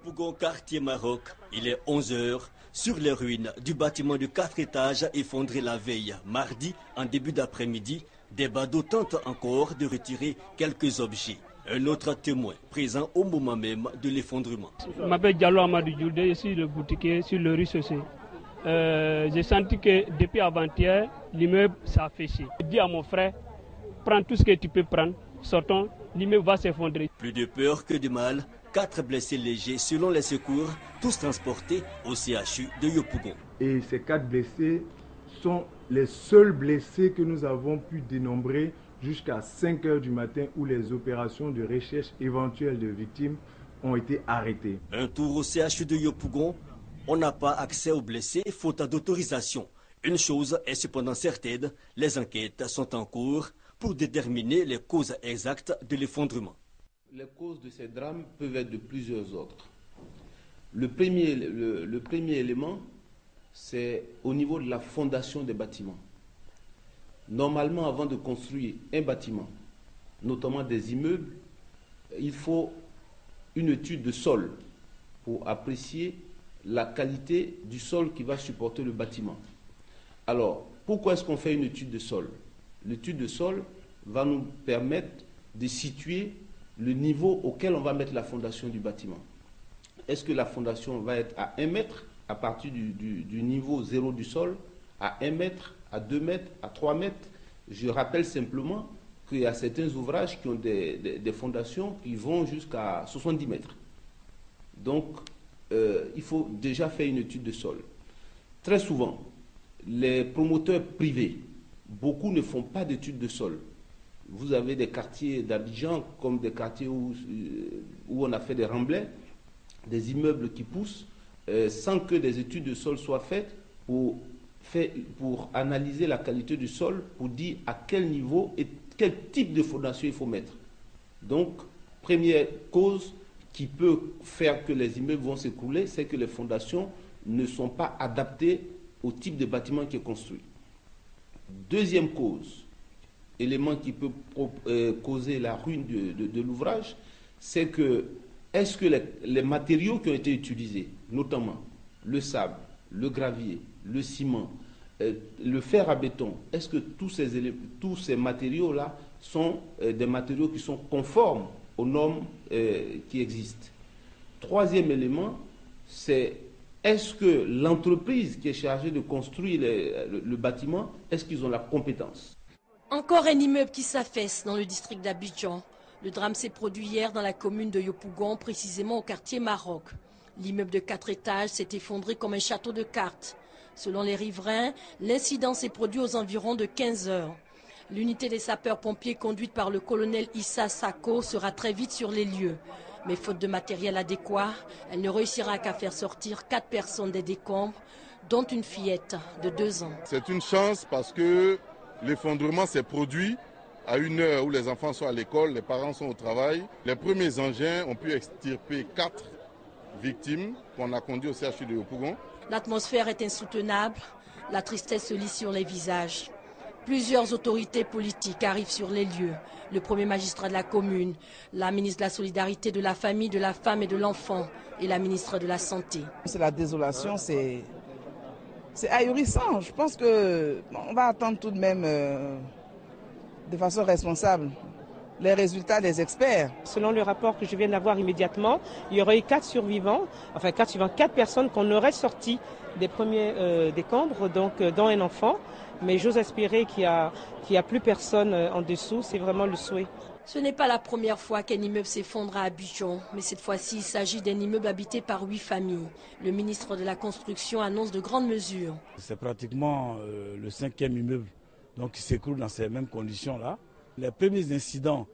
Yopougon, quartier Maroc, il est 11 h sur les ruines du bâtiment de 4 étages effondré la veille, mardi, en début d'après-midi. Des badauds tentent encore de retirer quelques objets. Un autre témoin présent au moment même de l'effondrement. Je m'appelle Diallo Amadou Djoudé, je suis le boutiquier sur le rue Saucé. J'ai senti que depuis avant-hier, l'immeuble s'est affaissé. J'ai dit à mon frère, prends tout ce que tu peux prendre, sortons, l'immeuble va s'effondrer. Plus de peur que de mal, 4 blessés légers selon les secours, tous transportés au CHU de Yopougon. Et ces 4 blessés sont les seuls blessés que nous avons pu dénombrer jusqu'à 5 h du matin où les opérations de recherche éventuelle de victimes ont été arrêtées. Un tour au CHU de Yopougon, on n'a pas accès aux blessés faute d'autorisation. Une chose est cependant certaine, les enquêtes sont en cours pour déterminer les causes exactes de l'effondrement. Les causes de ces drames peuvent être de plusieurs ordres. Le premier élément, c'est au niveau de la fondation des bâtiments. Normalement, avant de construire un bâtiment, notamment des immeubles, il faut une étude de sol pour apprécier la qualité du sol qui va supporter le bâtiment. Alors, pourquoi est-ce qu'on fait une étude de sol? L'étude de sol va nous permettre de situer le niveau auquel on va mettre la fondation du bâtiment. Est-ce que la fondation va être à 1 mètre à partir du niveau zéro du sol, à 1 mètre, à 2 mètres, à 3 mètres? Je rappelle simplement qu'il y a certains ouvrages qui ont des fondations qui vont jusqu'à 70 mètres. Donc, il faut déjà faire une étude de sol. Très souvent, les promoteurs privés, beaucoup ne font pas d'études de sol. Vous avez des quartiers d'Abidjan comme des quartiers où on a fait des remblais, des immeubles qui poussent, sans que des études de sol soient faites pour analyser la qualité du sol, pour dire à quel niveau et quel type de fondation il faut mettre. Donc, première cause qui peut faire que les immeubles vont s'écrouler, c'est que les fondations ne sont pas adaptées au type de bâtiment qui est construit. Deuxième cause, élément qui peut causer la ruine de l'ouvrage, c'est que est-ce que les matériaux qui ont été utilisés, notamment le sable, le gravier, le ciment, le fer à béton, est-ce que tous ces matériaux-là sont des matériaux qui sont conformes aux normes qui existent? Troisième élément, c'est est-ce que l'entreprise qui est chargée de construire le bâtiment, est-ce qu'ils ont la compétence? Encore un immeuble qui s'affaisse dans le district d'Abidjan. Le drame s'est produit hier dans la commune de Yopougon, précisément au quartier Maroc. L'immeuble de 4 étages s'est effondré comme un château de cartes. Selon les riverains, l'incident s'est produit aux environs de 15 h. L'unité des sapeurs-pompiers conduite par le colonel Issa Sako sera très vite sur les lieux. Mais faute de matériel adéquat, elle ne réussira qu'à faire sortir 4 personnes des décombres, dont une fillette de 2 ans. C'est une chance parce que l'effondrement s'est produit à une heure où les enfants sont à l'école, les parents sont au travail. Les premiers engins ont pu extirper 4 victimes qu'on a conduites au CHU de Yopougon. L'atmosphère est insoutenable, la tristesse se lit sur les visages. Plusieurs autorités politiques arrivent sur les lieux. Le premier magistrat de la commune, la ministre de la Solidarité, de la Famille, de la Femme et de l'Enfant et la ministre de la Santé. C'est la désolation, c'est ahurissant. Je pense qu'on va attendre tout de même de façon responsable les résultats des experts. Selon le rapport que je viens d'avoir immédiatement, il y aurait eu 4 survivants, 4 personnes qu'on aurait sorties des premiers décombres, donc dont un enfant. Mais j'ose espérer qu'il y a plus personne en dessous, c'est vraiment le souhait. Ce n'est pas la première fois qu'un immeuble s'effondre à Abidjan, mais cette fois-ci, il s'agit d'un immeuble habité par 8 familles. Le ministre de la Construction annonce de grandes mesures. C'est pratiquement le 5e immeuble donc, qui s'écroule dans ces mêmes conditions-là. Les premiers incidents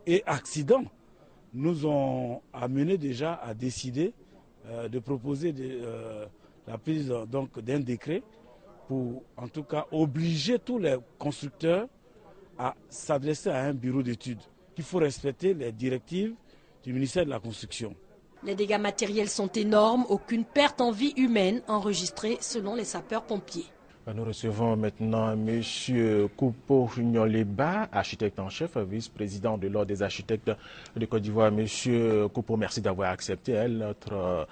et accidents nous ont amené déjà à décider de proposer la prise d'un décret pour en tout cas obliger tous les constructeurs à s'adresser à un bureau d'études. Il faut respecter les directives du ministère de la Construction. Les dégâts matériels sont énormes, aucune perte en vie humaine enregistrée selon les sapeurs-pompiers. Nous recevons maintenant M. Koupo Nyoleba, architecte en chef, vice-président de l'Ordre des architectes de Côte d'Ivoire. M. Koupo, merci d'avoir accepté notre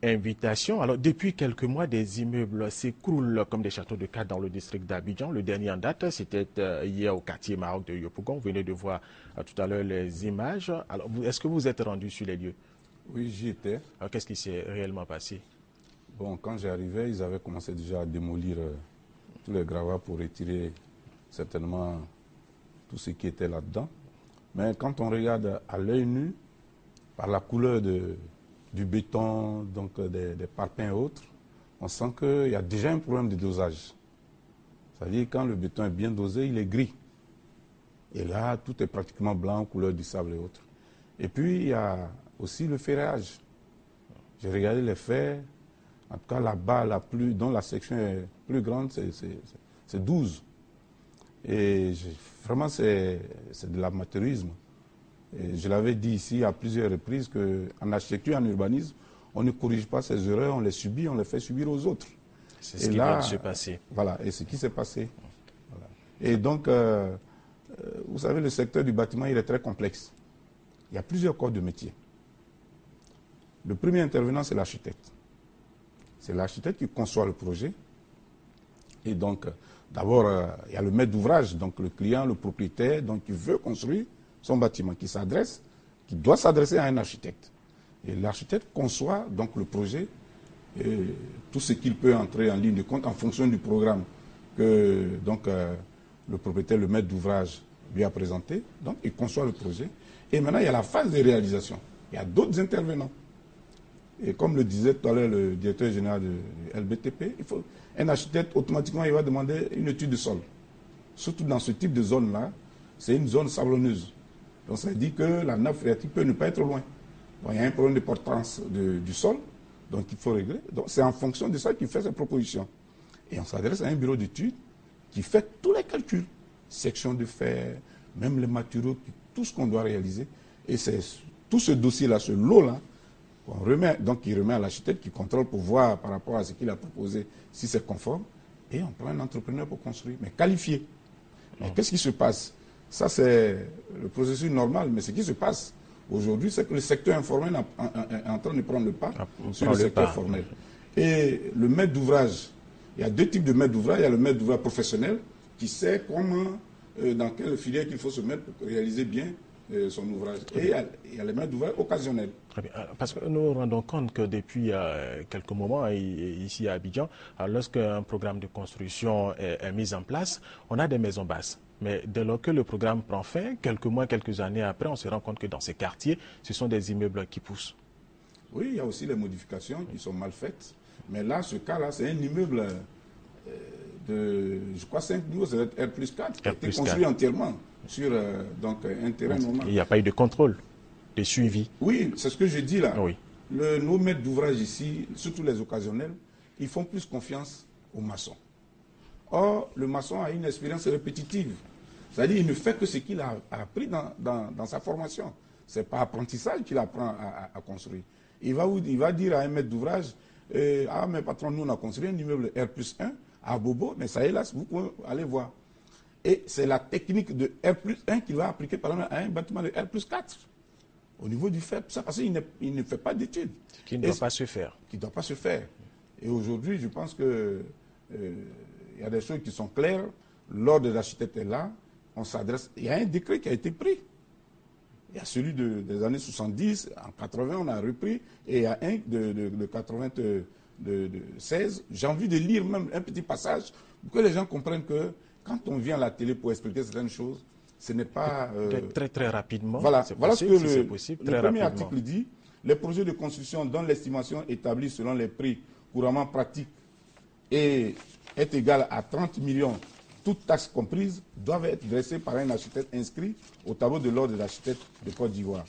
invitation. Alors, depuis quelques mois, des immeubles s'écroulent comme des châteaux de cartes dans le district d'Abidjan. Le dernier en date, c'était hier au quartier Maroc de Yopougon. Vous venez de voir tout à l'heure les images. Alors, est-ce que vous êtes rendu sur les lieux? Oui, j'y étais. Alors, qu'est-ce qui s'est réellement passé? Bon, quand j'arrivais, ils avaient commencé déjà à démolir tous les gravats pour retirer certainement tout ce qui était là-dedans. Mais quand on regarde à l'œil nu, par la couleur du béton, donc des parpaings et autres, on sent qu'il y a déjà un problème de dosage. C'est-à-dire quand le béton est bien dosé, il est gris. Et là, tout est pratiquement blanc, couleur du sable et autres. Et puis, il y a aussi le ferrage. J'ai regardé les fers. En tout cas, là-bas, dont la section est plus grande, c'est 12. Et vraiment, c'est de l'amateurisme. Et je l'avais dit ici à plusieurs reprises qu'en architecture, en urbanisme, on ne corrige pas ces erreurs, on les subit, on les fait subir aux autres. C'est ce qui vient de se passer. Voilà, et ce qui s'est passé. Voilà. Et donc, vous savez, le secteur du bâtiment, il est très complexe. Il y a plusieurs corps de métier. Le premier intervenant, c'est l'architecte. C'est l'architecte qui conçoit le projet. Et donc, d'abord, il y a le maître d'ouvrage, donc le client, le propriétaire, donc qui veut construire son bâtiment, qui doit s'adresser à un architecte. Et l'architecte conçoit donc le projet, et tout ce qu'il peut entrer en ligne de compte en fonction du programme que donc, le propriétaire, le maître d'ouvrage lui a présenté. Donc, il conçoit le projet. Et maintenant, il y a la phase de réalisation. Il y a d'autres intervenants. Et comme le disait tout à l'heure le directeur général du LBTP, un architecte, automatiquement, il va demander une étude de sol. Surtout dans ce type de zone-là, c'est une zone sablonneuse. Donc ça dit que la nappe phréatique peut ne pas être loin. Bon, il y a un problème de portance du sol, donc il faut régler. Donc c'est en fonction de ça qu'il fait ses propositions. Et on s'adresse à un bureau d'études qui fait tous les calculs. Section de fer, même les matériaux, tout ce qu'on doit réaliser. Et c'est tout ce dossier-là, ce lot-là, il remet à l'architecte qui contrôle pour voir par rapport à ce qu'il a proposé si c'est conforme. Et on prend un entrepreneur pour construire, mais qualifié. Mais qu'est-ce qui se passe? Ça, c'est le processus normal. Mais ce qui se passe aujourd'hui, c'est que le secteur informel est en train de prendre le pas sur le secteur formel. Et le maître d'ouvrage, il y a deux types de maître d'ouvrage. Il y a le maître d'ouvrage professionnel qui sait comment, dans quelle filière qu'il faut se mettre pour réaliser bien son ouvrage. Et il y a les maîtres d'ouvrage occasionnels. Très bien. Parce que nous nous rendons compte que depuis quelques moments, ici à Abidjan, lorsqu'un programme de construction est mis en place, on a des maisons basses. Mais dès lors que le programme prend fin, quelques mois, quelques années après, on se rend compte que dans ces quartiers, ce sont des immeubles qui poussent. Oui, il y a aussi les modifications qui sont mal faites. Mais là, ce cas-là, c'est un immeuble de, je crois, 5 niveaux, ça va être R+4, qui a été construit entièrement sur donc, un terrain normal. Il n'y a pas eu de contrôle, de suivi. Oui, c'est ce que je dis là. Oui. Nos maîtres d'ouvrage ici, surtout les occasionnels, ils font plus confiance aux maçons. Or, le maçon a une expérience répétitive. C'est-à-dire qu'il ne fait que ce qu'il a appris dans sa formation. Ce n'est pas apprentissage qu'il apprend à construire. Il va dire à un maître d'ouvrage, ah mais patron, nous on a construit un immeuble R+1 à Bobo, mais ça est là, vous pouvez aller voir. Et c'est la technique de R+1 qu'il va appliquer par exemple à un bâtiment de R+4. Au niveau du fait, ça parce qu'il ne fait pas d'études. Qui ne doit pas se faire. Qui ne doit pas se faire. Et aujourd'hui, je pense que il y a des choses qui sont claires. L'ordre de l'architecte est là. On s'adresse. Il y a un décret qui a été pris. Il y a celui des années 70, en 80, on a repris. Et il y a un de 96. J'ai envie de lire même un petit passage pour que les gens comprennent que quand on vient à la télé pour expliquer certaines choses, ce n'est pas... Très rapidement. Voilà ce que le premier article dit. Les projets de construction dont l'estimation établie selon les prix couramment pratiques est égale à 30 millions, toutes taxes comprises, doivent être dressées par un architecte inscrit au tableau de l'ordre de l'architecte de Côte d'Ivoire.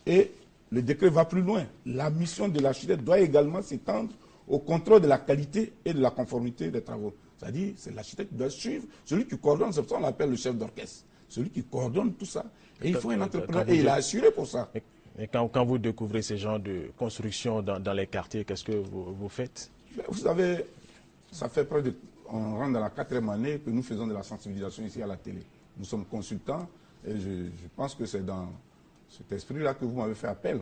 Et le décret va plus loin. La mission de l'architecte doit également s'étendre au contrôle de la qualité et de la conformité des travaux. C'est-à-dire, c'est l'architecte qui doit suivre, celui qui coordonne, c'est pour ça qu'on l'appelle le chef d'orchestre, celui qui coordonne tout ça. Et il faut un entrepreneur, et il a assuré pour ça. Et quand vous découvrez ces genres de construction dans les quartiers, qu'est-ce que vous faites? Vous savez, ça fait près de on rentre dans la 4e année que nous faisons de la sensibilisation ici à la télé. Nous sommes consultants et je pense que c'est dans cet esprit-là que vous m'avez fait appel.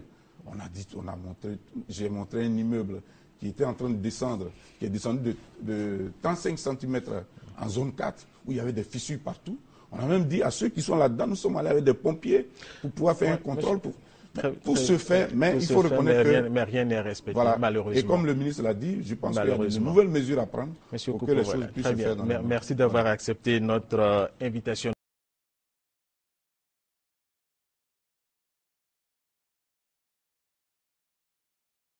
J'ai montré un immeuble qui était en train de descendre, qui est descendu de 35 cm en zone 4, où il y avait des fissures partout. On a même dit à ceux qui sont là-dedans, nous sommes allés avec des pompiers pour pouvoir faire un contrôle. Pour ce faire, mais il faut reconnaître que... Mais rien n'est respecté, voilà. malheureusement. Et comme le ministre l'a dit, je pense qu'il y a de nouvelles mesures à prendre pour que les choses puissent se faire dans le monde. Merci d'avoir accepté notre invitation.